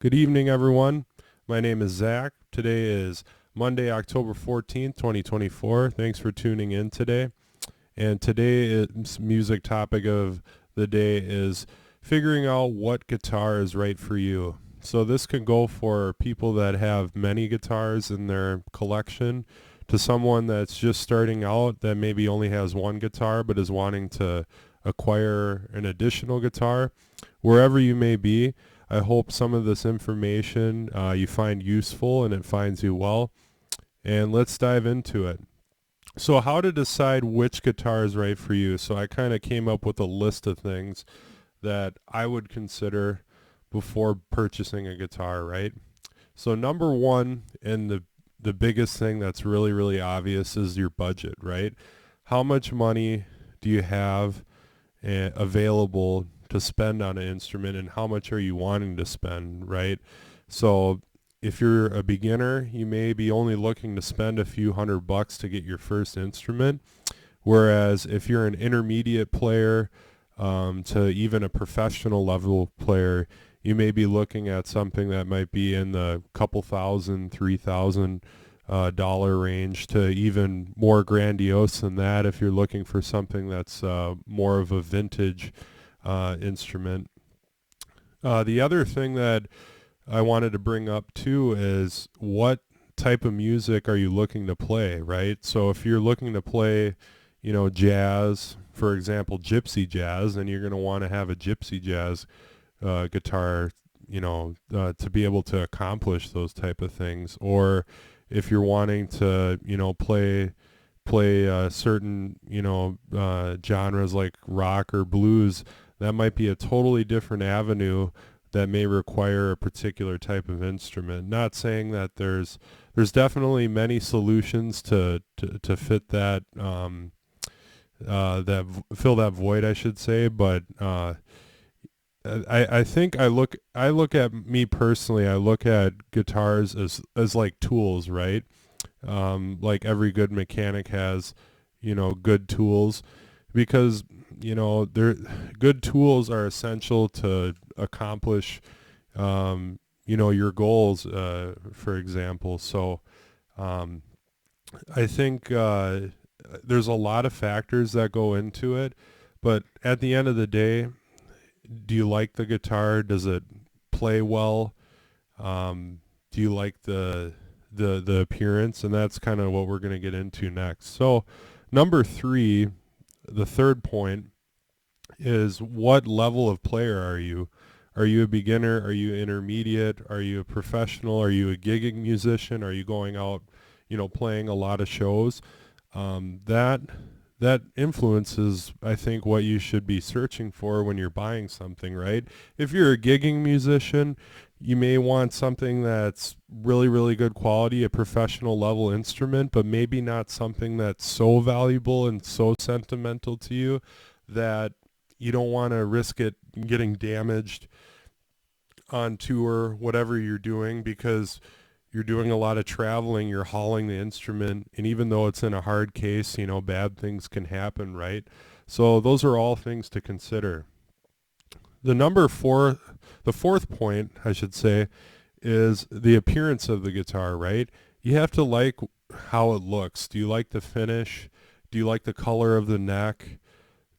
Good evening, everyone. My name is Zach. Today is Monday, October 14th, 2024. Thanks for tuning in today. And today's music topic of the day is figuring out what guitar is right for you. So this can go for people that have many guitars in their collection to someone that's just starting out that maybe only has one guitar but is wanting to acquire an additional guitar. Wherever you may be, I hope some of this information you find useful and it finds you well. And let's dive into it. So how to decide which guitar is right for you. So I kind of came up with a list of things that I would consider before purchasing a guitar, right? So number one, and the biggest thing that's really, really obvious is your budget, right? How much money do you have available to spend on an instrument, and how much are you wanting to spend, right? So if you're a beginner, you may be only looking to spend a few $100 to get your first instrument. Whereas if you're an intermediate player to even a professional level player, you may be looking at something that might be in the couple thousand, $3,000 dollar range to even more grandiose than that if you're looking for something that's more of a vintage instrument. The other thing that I wanted to bring up too is what type of music are you looking to play, right? So if you're looking to play, jazz, for example, gypsy jazz, then you're going to want to have a gypsy jazz guitar, to be able to accomplish those type of things. Or if you're wanting to, play certain, genres like rock or blues, that might be a totally different avenue that may require a particular type of instrument. Not saying that there's definitely many solutions to fit that fill that void, I should say, but I think I look at me personally, I look at guitars as like tools, right? Like every good mechanic has, good tools, because they're good tools are essential to accomplish your goals, for example. So I think there's a lot of factors that go into it, but at the end of the day, do you like the guitar? Does it play well? Do you like the appearance? And that's kind of what we're going to get into next. So number three, the third point, is what level of player are you? Are you a beginner? Are you intermediate? Are you a professional? Are you a gigging musician? Are you going out, playing a lot of shows? That influences, I think, what you should be searching for when you're buying something, right? If you're a gigging musician, you may want something that's really, really good quality, a professional level instrument, but maybe not something that's so valuable and so sentimental to you that you don't want to risk it getting damaged on tour, whatever you're doing, because you're doing a lot of traveling, you're hauling the instrument, and even though it's in a hard case, bad things can happen, right? So those are all things to consider. The fourth point, I should say, is the appearance of the guitar, right? You have to like how it looks. Do you like the finish? Do you like the color of the neck,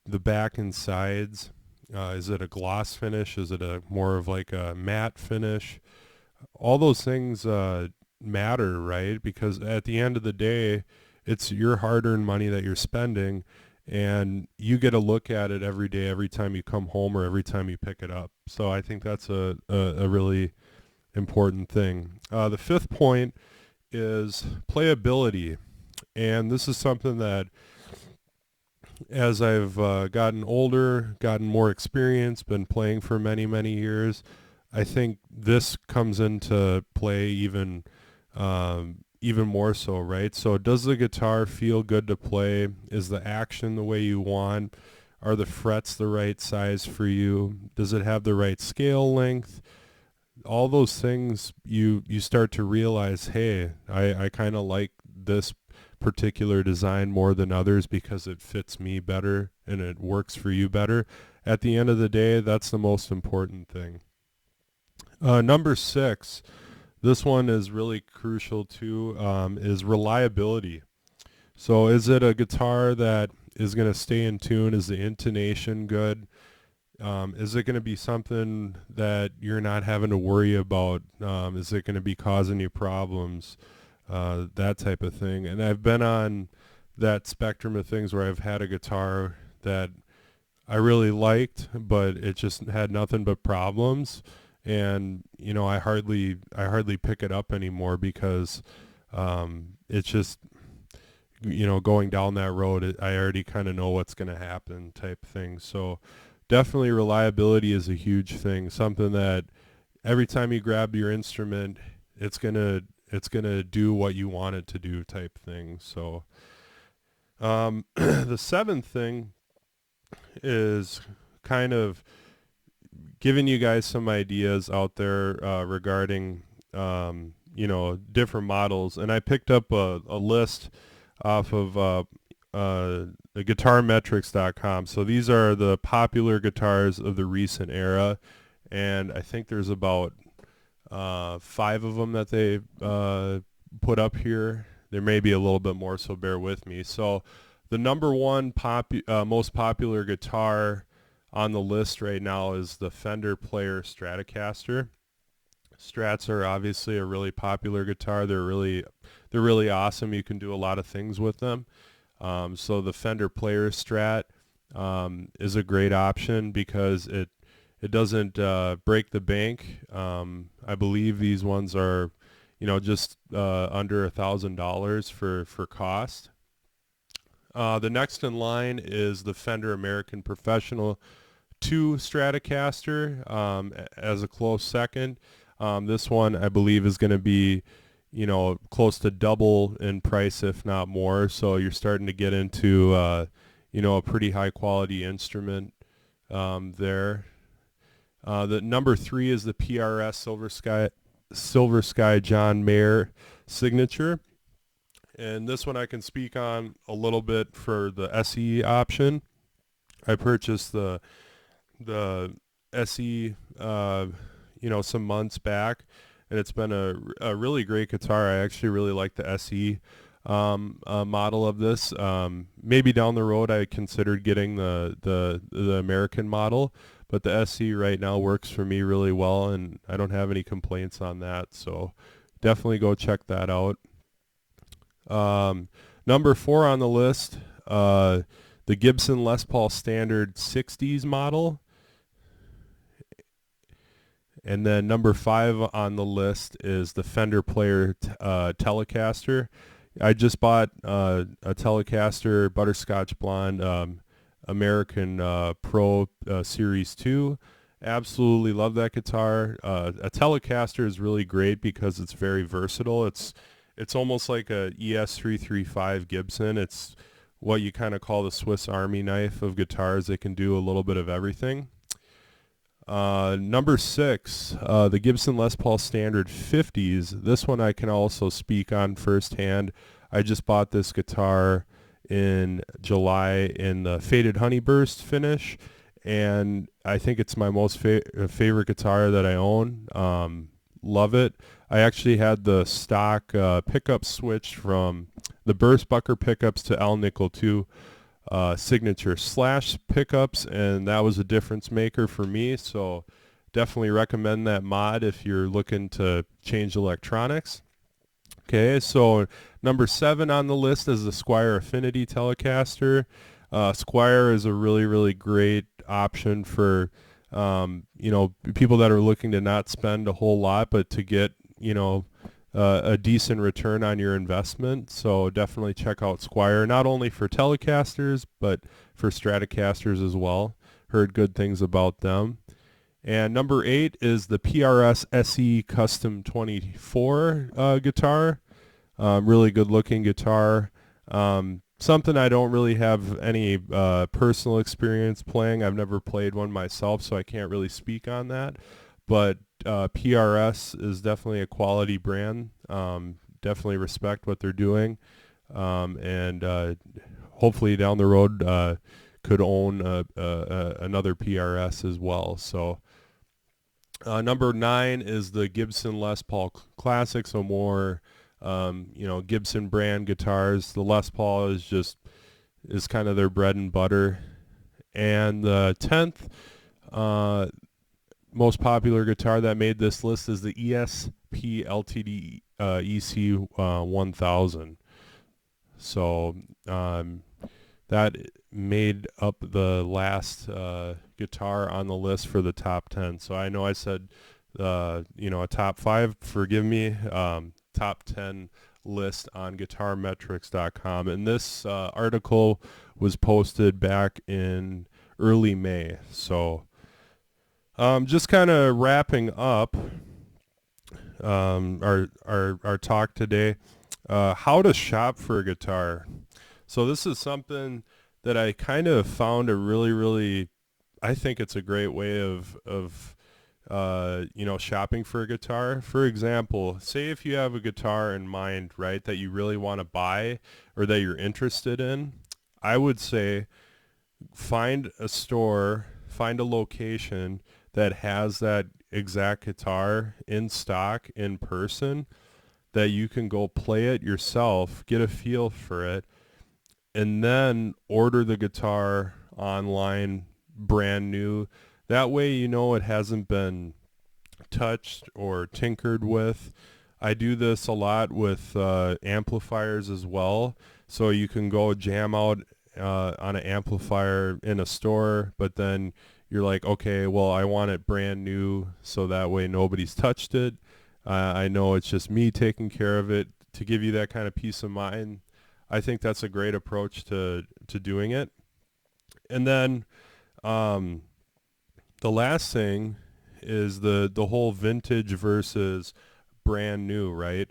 the back and sides? Is it a gloss finish? Is it a more of like a matte finish? All those things matter, right? Because at the end of the day, it's your hard-earned money that you're spending, and you get a look at it every day, every time you come home or every time you pick it up. So I think that's a really important thing. The fifth point is playability, and this is something that as I've gotten older, gotten more experience, been playing for many, many years, I think this comes into play even more so, right? So does the guitar feel good to play? Is the action the way you want? Are the frets the right size for you? Does it have the right scale length? All those things you start to realize, hey, I kind of like this particular design more than others because it fits me better and it works for you better. At the end of the day, that's the most important thing. Number 6, this one is really crucial too, is reliability. So is it a guitar that is going to stay in tune? Is the intonation good? Is it going to be something that you're not having to worry about? Is it going to be causing you problems? That type of thing. And I've been on that spectrum of things where I've had a guitar that I really liked, but it just had nothing but problems. And I hardly pick it up anymore because it's just going down that road. I already kind of know what's going to happen type thing. So definitely reliability is a huge thing. Something that every time you grab your instrument, it's gonna do what you want it to do type thing. So the seventh thing is kind of giving you guys some ideas out there regarding different models, and I picked up a list off of guitarmetrics.com. So these are the popular guitars of the recent era, and I think there's about 5 of them that they put up here. There may be a little bit more, so bear with me. So the number one most popular guitar on the list right now is the Fender Player Stratocaster. Strats are obviously a really popular guitar. They're really awesome. You can do a lot of things with them. So the Fender Player Strat is a great option because it doesn't break the bank. I believe these ones are, just under $1,000 for cost. The next in line is the Fender American Professional 2 Stratocaster as a close second. This one I believe is going to be, close to double in price, if not more. So you're starting to get into, a pretty high quality instrument there. The number 3 is the PRS Silver Sky John Mayer Signature. And this one I can speak on a little bit for the SE option. I purchased the SE, some months back, and it's been a really great guitar. I actually really like the SE model of this. Maybe down the road I considered getting the American model, but the SE right now works for me really well, and I don't have any complaints on that. So definitely go check that out. Number 4 on the list, the Gibson Les Paul Standard 60s model. And then number 5 on the list is the Fender Player Telecaster. I just bought a Telecaster Butterscotch Blonde American Pro Series 2. Absolutely love that guitar. A Telecaster is really great because it's very versatile. It's almost like a ES335 Gibson. It's what you kind of call the Swiss Army knife of guitars. They can do a little bit of everything. Number 6, the Gibson Les Paul Standard 50s. This one I can also speak on firsthand. I just bought this guitar in July in the Faded Honeyburst finish, and I think it's my most favorite guitar that I own. Love it. I actually had the stock pickup switch from the Burstbucker pickups to Al Nickel 2 signature slash pickups, and that was a difference maker for me. So definitely recommend that mod if you're looking to change electronics. Okay, so number 7 on the list is the Squier Affinity Telecaster. Squier is a really great option for people that are looking to not spend a whole lot but to get a decent return on your investment. So definitely check out Squier, not only for Telecasters but for Stratocasters as well. Heard good things about them. And number 8 is the PRS SE Custom 24 guitar. Really good looking guitar. Something I don't really have any personal experience playing. I've never played one myself, so I can't really speak on that. But PRS is definitely a quality brand. Definitely respect what they're doing. And hopefully down the road could own another PRS as well. So Number 9 is the Gibson Les Paul Classic, so more, Gibson brand guitars. The Les Paul is kind of their bread and butter. And the 10th most popular guitar that made this list is the ESP LTD EC 1000. So that made up the last guitar on the list for the top 10. So I know I said, a top 5, forgive me, top 10 list on guitarmetrics.com. And this article was posted back in early May. So just kind of wrapping up our talk today, how to shop for a guitar. So this is something that I kind of found I think it's a great way of shopping for a guitar. For example, say if you have a guitar in mind, right, that you really want to buy or that you're interested in, I would say find a store, find a location that has that exact guitar in stock in person, that you can go play it yourself, get a feel for it, and then order the guitar online brand new. That way it hasn't been touched or tinkered with. I do this a lot with amplifiers as well. So you can go jam out on an amplifier in a store, but then you're like, okay, well, I want it brand new, so that way nobody's touched it. I know it's just me taking care of it, to give you that kind of peace of mind. I think that's a great approach to doing it. And then the last thing is the whole vintage versus brand new, right?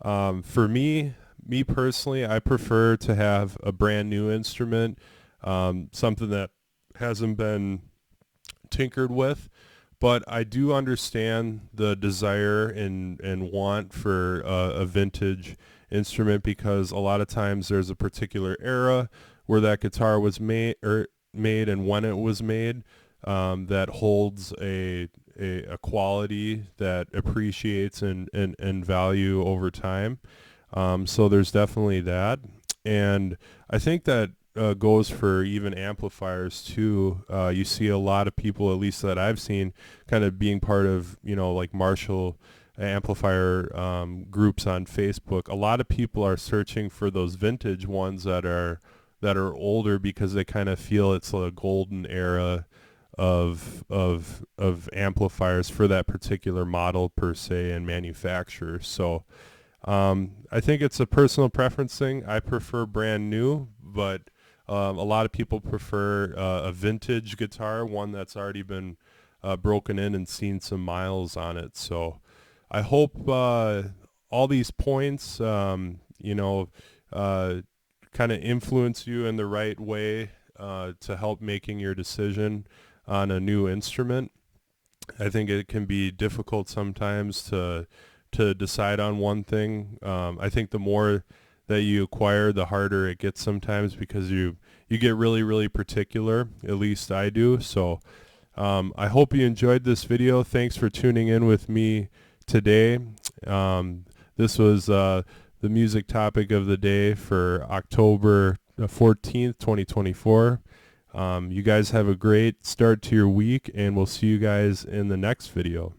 For me personally, I prefer to have a brand new instrument, something that hasn't been tinkered with. But I do understand the desire and want for a vintage instrument, because a lot of times there's a particular era where that guitar was made and when it was made, that holds a quality that appreciates and value over time. So there's definitely that. And I think that goes for even amplifiers too. You see a lot of people, at least that I've seen, kind of being part of, like Marshall amplifier groups on Facebook. A lot of people are searching for those vintage ones that are older, because they kind of feel it's a golden era of amplifiers for that particular model per se and manufacturer. So I think it's a personal preference thing. I prefer brand new, but a lot of people prefer a vintage guitar, one that's already been broken in and seen some miles on it. So I hope all these points, kind of influence you in the right way to help making your decision on a new instrument. I think it can be difficult sometimes to decide on one thing. I think the more that you acquire, the harder it gets sometimes, because you get really particular. At least I do. So I hope you enjoyed this video. Thanks for tuning in with me today. This was the music topic of the day for October 14th, 2024. You guys have a great start to your week, and we'll see you guys in the next video.